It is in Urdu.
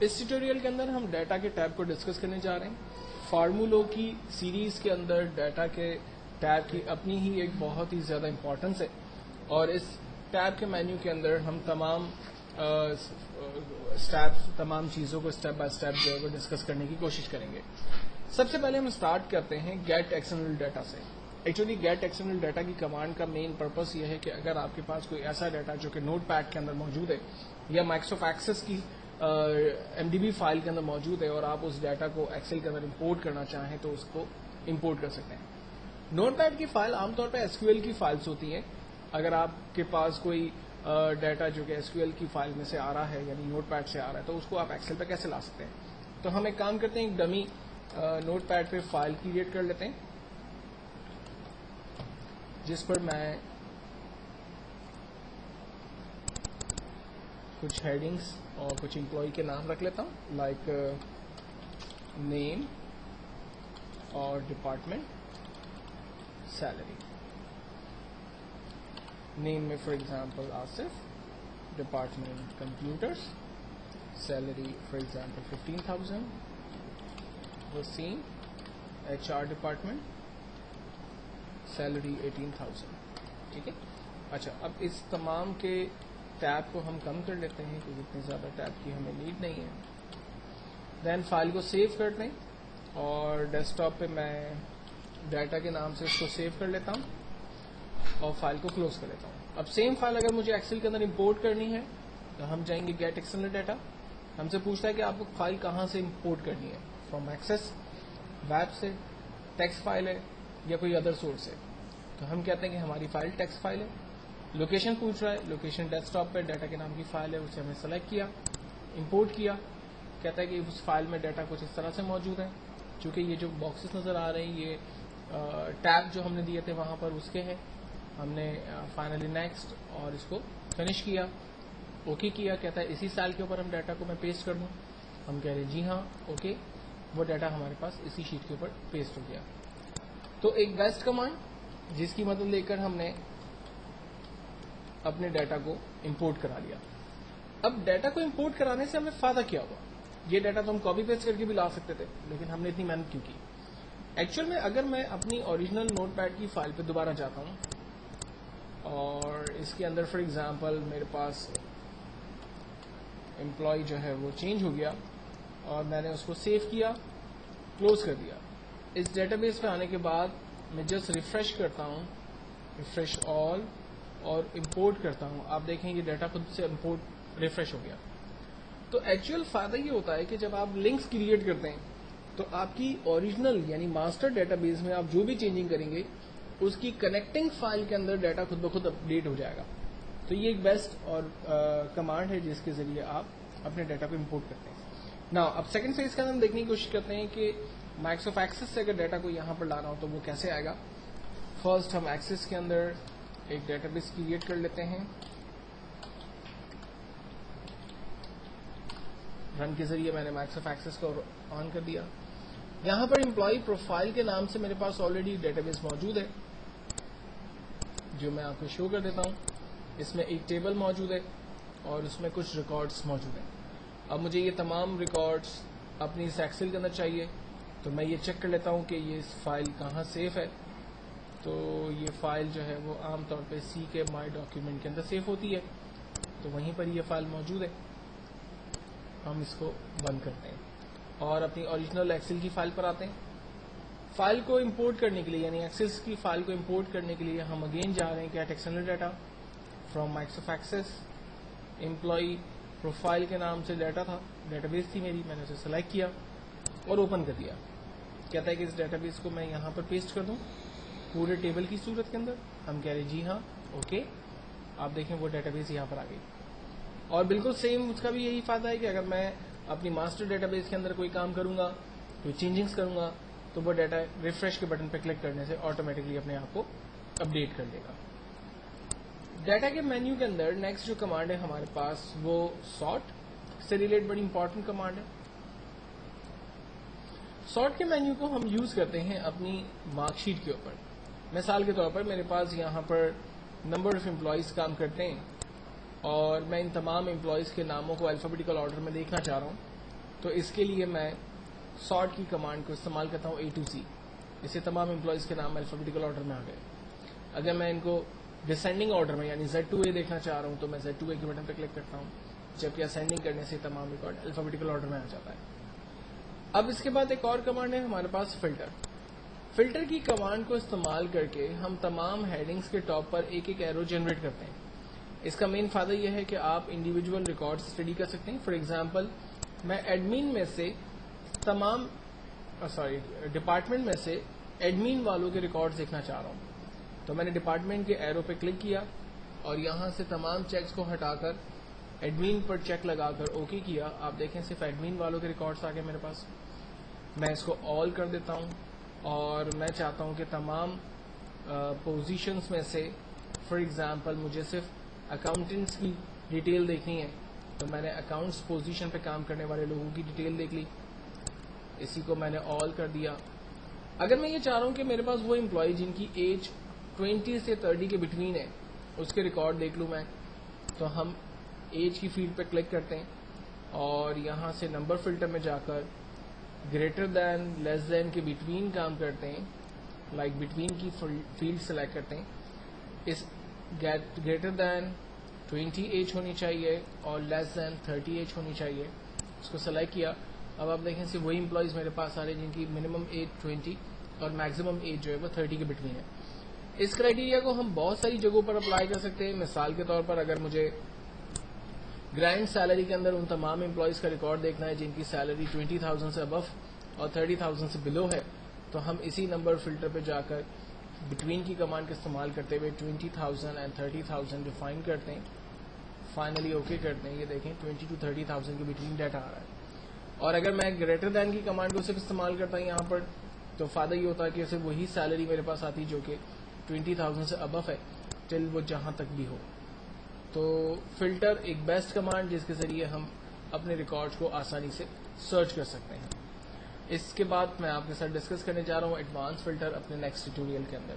اس ٹیوٹوریل کے اندر ہم ڈیٹا کے ٹیب کو ڈسکس کرنے جا رہے ہیں. فارمولوں کی سیریز کے اندر ڈیٹا کے ٹیب کی اپنی ہی ایک بہت ہی زیادہ امپورٹنس ہے, اور اس ٹیب کے مینیو کے اندر ہم تمام چیزوں کو اسٹیپ بائی اسٹیپ جو ہے وہ ڈسکس کرنے کی کوشش کریں گے. سب سے پہلے ہم اسٹارٹ کرتے ہیں گیٹ ایکسٹرنل ڈیٹا سے. ایکچولی گیٹ ایکسٹرنل ڈیٹا کی کمانڈ کا مین پرپس یہ ہے کہ اگر آپ کے پاس کوئی ایسا ڈیٹا جو کہ نوٹ پیڈ کے اندر موجود ہے یا مائکروسافٹ ایکسس کی MDB فائل کے اندر موجود ہے اور آپ اس ڈیٹا کو ایکسل کے اندر امپورٹ کرنا چاہیں تو اس کو امپورٹ کر سکتے ہیں. نوٹ پیڈ کی فائل عام طور پہ SQL کی فائلس ہوتی ہیں. اگر آپ کے پاس کوئی ڈیٹا جو کہ SQL کی فائل میں سے آ رہا ہے یعنی نوٹ پیڈ سے آ رہا ہے تو اس کو آپ ایکسل پہ کیسے لا سکتے ہیں. تو ہم ایک کام کرتے ہیں, ایک ڈمی نوٹ پیڈ پہ فائل کریٹ کر لیتے ہیں جس پر میں کچھ ہیڈنگس اور کچھ امپلائی کے نام رکھ لیتا ہوں, لائک نیم اور ڈپارٹمنٹ, سیلری. نیم میں for example Asif, department computers, salary for example 15,000, Wasim HR department, salary 18,000. ٹھیک ہے. اچھا, اب اس تمام کے ٹیب کو ہم کم کر لیتے ہیں کیونکہ اتنی زیادہ ٹیب کی ہمیں نیڈ نہیں ہے. دین فائل کو سیو کر دیں اور ڈیسک ٹاپ پہ میں ڈیٹا کے نام سے اس کو سیو کر لیتا ہوں اور فائل کو کلوز کر لیتا ہوں. اب سیم فائل اگر مجھے ایکسل کے اندر امپورٹ کرنی ہے تو ہم جائیں گے گیٹ ایکسٹرنل ڈیٹا. ہم سے پوچھتا ہے کہ آپ کو فائل کہاں سے امپورٹ کرنی ہے, فرام ایکسس, ویب سے, ٹیکسٹ فائل ہے یا کوئی ادر سورس ہے. تو ہم کہتے ہیں کہ ہماری فائل ٹیکسٹ فائل ہے. لوکیشن پوچھ رہا ہے, لوکیشن ڈیسک ٹاپ پہ ڈیٹا کے نام کی فائل ہے, اسے ہمیں سلیکٹ کیا, امپورٹ کیا. کہتا ہے کہ اس فائل میں ڈیٹا کچھ اس طرح سے موجود ہے. چونکہ یہ جو باکسز نظر آ رہے ہیں یہ ٹیب جو ہم نے دیے تھے وہاں پر اس کے ہیں. ہم نے فائنلی نیکسٹ اور اس کو فنش کیا, اوکے کیا. کہتا ہے اسی سیل کے اوپر ہم ڈیٹا کو میں پیسٹ کر دوں. ہم کہہ رہے ہیں جی ہاں اوکے, وہ ڈیٹا ہمارے پاس اسی شیٹ کے اوپر پیسٹ ہو گیا. تو ایک بیسٹ کمانڈ جس کی مدد لے کر ہم نے اپنے ڈیٹا کو امپورٹ کرا لیا. اب ڈیٹا کو امپورٹ کرانے سے ہمیں فائدہ کیا ہوا؟ یہ ڈیٹا تو ہم کاپی پیسٹ کر کے بھی لا سکتے تھے لیکن ہم نے اتنی محنت کیوں کی؟ ایکچوئل میں اگر میں اپنی اوریجنل نوٹ پیڈ کی فائل پہ دوبارہ جاتا ہوں اور اس کے اندر فار ایگزامپل میرے پاس امپلائی جو ہے وہ چینج ہو گیا اور میں نے اس کو سیو کیا, کلوز کر دیا. اس ڈیٹا بیس پہ آنے کے بعد میں جسٹ ریفریش کرتا ہوں, ریفریش آل, اور امپورٹ کرتا ہوں. آپ دیکھیں یہ ڈیٹا خود سے امپورٹ ریفریش ہو گیا. تو ایکچوئل فائدہ یہ ہوتا ہے کہ جب آپ لنکس کریٹ کرتے ہیں تو آپ کی اوریجنل یعنی ماسٹر ڈیٹا بیس میں آپ جو بھی چینجنگ کریں گے اس کی کنیکٹنگ فائل کے اندر ڈیٹا خود بخود اپڈیٹ ہو جائے گا. تو یہ ایک بیسٹ اور کمانڈ ہے جس کے ذریعے آپ اپنے ڈیٹا کو امپورٹ کرتے ہیں. نا اب سیکنڈ فیز کے اندر ہم دیکھنے کی کوشش کرتے ہیں کہ مائکروسافٹ ایکسس سے اگر ڈیٹا کو یہاں پر لانا ہو تو وہ کیسے آئے گا. فرسٹ ہم ایکسس کے اندر ایک ڈیٹا بیس کریٹ کر لیتے ہیں. رن کے ذریعے میں نے مائکروسافٹ ایکسس کو آن کر دیا. یہاں پر امپلائی پروفائل کے نام سے میرے پاس آلریڈی ڈیٹا بیس موجود ہے جو میں آپ کو شو کر دیتا ہوں. اس میں ایک ٹیبل موجود ہے اور اس میں کچھ ریکارڈز موجود ہیں. اب مجھے یہ تمام ریکارڈز اپنی اس ایکسل کے اندر چاہیے تو میں یہ چیک کر لیتا ہوں کہ یہ فائل کہاں سیو ہے. تو یہ فائل جو ہے وہ عام طور پہ سی کے مائی ڈاکیومنٹ کے اندر سیو ہوتی ہے, تو وہیں پر یہ فائل موجود ہے. ہم اس کو بند کرتے ہیں اور اپنی اوریجنل ایکسل کی فائل پر آتے ہیں. فائل کو امپورٹ کرنے کے لیے یعنی ایکسل کی فائل کو امپورٹ کرنے کے لیے ہم اگین جا رہے ہیں get external data, from Microsoft Access, employee profile کے نام سے ڈیٹا تھا, ڈیٹا بیس تھی میری, میں نے اسے سلیکٹ کیا اور اوپن کر دیا. کہتا ہے کہ اس ڈیٹا بیس کو میں یہاں پر پیسٹ کر دوں پورے ٹیبل کی صورت کے اندر. ہم کہہ رہے ہیں جی ہاں اوکے. آپ دیکھیں وہ ڈیٹا بیس یہاں پر آ گئی. اور بالکل سیم اس کا بھی یہی فائدہ ہے کہ اگر میں اپنی ماسٹر ڈیٹا بیس کے اندر کوئی کام کروں گا, کوئی چینجنگس کروں گا تو وہ ڈیٹا ریفریش کے بٹن پہ کلک کرنے سے آٹومیٹکلی اپنے آپ کو اپڈیٹ کر دے گا. ڈیٹا کے مینیو کے اندر نیکسٹ جو کمانڈ ہے ہمارے پاس وہ سارٹ سے ریلیٹ بڑی امپورٹنٹ کمانڈ ہے. سارٹ کے مینیو کو ہم یوز کرتے ہیں اپنی مارک شیٹ کے اوپر. مثال کے طور پر میرے پاس یہاں پر نمبر آف امپلائیز کام کرتے ہیں اور میں ان تمام امپلائیز کے ناموں کو الفابیٹیکل آرڈر میں دیکھنا چاہ رہا ہوں. تو اس کے لیے میں سارٹ کی کمانڈ کو استعمال کرتا ہوں A to Z. اس سے تمام امپلائیز کے نام الفابیٹیکل آرڈر میں آ گئے. اگر میں ان کو ڈسینڈنگ آرڈر میں یعنی Z2A دیکھنا چاہ رہا ہوں تو میں Z2A کے بٹن پہ کلک کرتا ہوں, جبکہ اسینڈنگ کرنے سے تمام ریکارڈ الفابیٹیکل آرڈر میں آ جاتا ہے. اب اس کے بعد ایک اور کمانڈ ہے ہمارے پاس فلٹر. فلٹر کی کمانڈ کو استعمال کر کے ہم تمام ہیڈنگز کے ٹاپ پر ایک ایک ایرو جنریٹ کرتے ہیں. اس کا مین فائدہ یہ ہے کہ آپ انڈیویجول ریکارڈ اسٹڈی کر سکتے ہیں. فار ایگزامپل میں ایڈمن میں سے ڈپارٹمنٹ میں سے ایڈمن والوں کے ریکارڈز دیکھنا چاہ رہا ہوں, تو میں نے ڈپارٹمنٹ کے ایرو پہ کلک کیا اور یہاں سے تمام چیکس کو ہٹا کر ایڈمن پر چیک لگا کر اوکے کیا. آپ دیکھیں صرف ایڈمن والوں کے ریکارڈز آ گئے میرے پاس. میں اس کو آل کر دیتا ہوں اور میں چاہتا ہوں کہ تمام پوزیشنز میں سے فار ایگزامپل مجھے صرف اکاؤنٹنٹس کی ڈیٹیل دیکھنی ہے, تو میں نے اکاؤنٹس پوزیشن پہ کام کرنے والے لوگوں کی ڈیٹیل دیکھ لی, اسی کو میں نے آل کر دیا. اگر میں یہ چاہ رہا ہوں کہ میرے پاس وہ امپلائی جن کی ایج 20 سے 30 کے بٹوین ہے اس کے ریکارڈ دیکھ لوں میں, تو ہم ایج کی فیلڈ پہ کلک کرتے ہیں اور یہاں سے نمبر فلٹر میں جا کر گریٹر دین لیس دین کے بٹوین کام کرتے ہیں, لائک بٹوین کی فیلڈ سلیکٹ کرتے ہیں. اس گریٹر دین 20 ایج ہونی چاہیے اور لیس دین 30 ایج ہونی چاہیے, اس کو سلیکٹ کیا. اب آپ دیکھیں سے وہی امپلائیز میرے پاس آ رہے ہیں جن کی منیمم ایج 20 اور میکسیمم ایج جو ہے وہ 30 کے بٹوین ہے. اس کرائیٹیریا کو ہم بہت ساری جگہوں پر اپلائی کر سکتے ہیں. مثال کے طور پر اگر مجھے گرینڈ سیلری کے اندر ان تمام امپلائیز کا ریکارڈ دیکھنا ہے جن کی سیلری 20,000 سے ابو اور 30,000 سے بلو ہے, تو ہم اسی نمبر فلٹر پہ جا کر بٹوین کی کمانڈ کا استعمال کرتے ہوئے 20,000 اینڈ 30,000 ڈیفائن کرتے ہیں, فائنلی اوکے کرتے ہیں. یہ دیکھیں 20 to 30,000 کے بٹوین ڈیٹا آ رہا ہے. اور اگر میں گریٹر دین کی کمانڈ کو صرف استعمال کرتا ہوں یہاں پر, تو فائدہ یہ ہوتا ہے کہ صرف وہی سیلری میرے پاس آتی جو کہ 20,000 سے ابو ہے, ٹل وہ جہاں تک بھی ہو. تو فلٹر ایک بیسٹ کمانڈ جس کے ذریعے ہم اپنے ریکارڈز کو آسانی سے سرچ کر سکتے ہیں. اس کے بعد میں آپ کے ساتھ ڈسکس کرنے جا رہا ہوں ایڈوانس فلٹر اپنے نیکسٹ ٹیوٹوریل کے اندر.